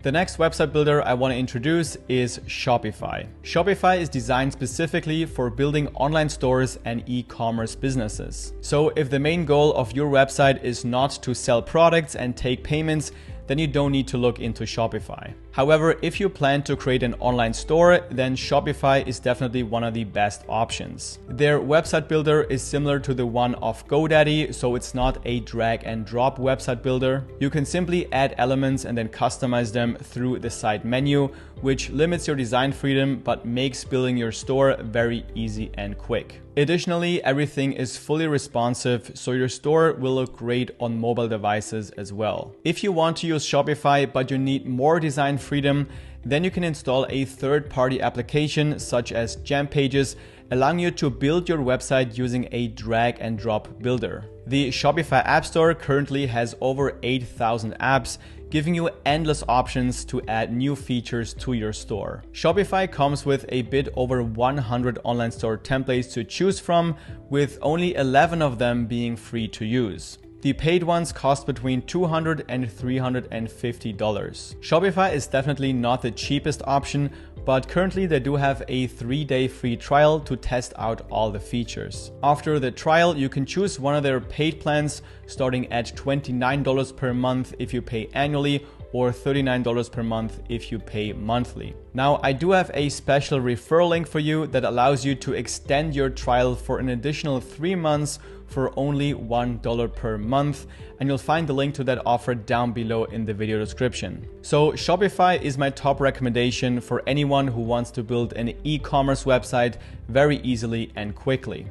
The next website builder I want to introduce is Shopify. Shopify is designed specifically for building online stores and e-commerce businesses. So if the main goal of your website is not to sell products and take payments, then you don't need to look into Shopify. However, if you plan to create an online store, then Shopify is definitely one of the best options. Their website builder is similar to the one of GoDaddy, so it's not a drag and drop website builder. You can simply add elements and then customize them through the side menu, which limits your design freedom but makes building your store very easy and quick. Additionally, everything is fully responsive, so your store will look great on mobile devices as well. If you want to use Shopify but you need more design freedom, then you can install a third-party application such as Jam Pages, allowing you to build your website using a drag and drop builder. The Shopify App Store currently has over 8,000 apps, giving you endless options to add new features to your store. Shopify comes with a bit over 100 online store templates to choose from, with only 11 of them being free to use. The paid ones cost between $200 and $350. Shopify is definitely not the cheapest option, but currently they do have a 3-day free trial to test out all the features. After the trial, you can choose one of their paid plans starting at $29 per month if you pay annually, or $39 per month if you pay monthly. Now, I do have a special referral link for you that allows you to extend your trial for an additional 3 months for only $1 per month, and you'll find the link to that offer down below in the video description. So Shopify is my top recommendation for anyone who wants to build an e-commerce website very easily and quickly.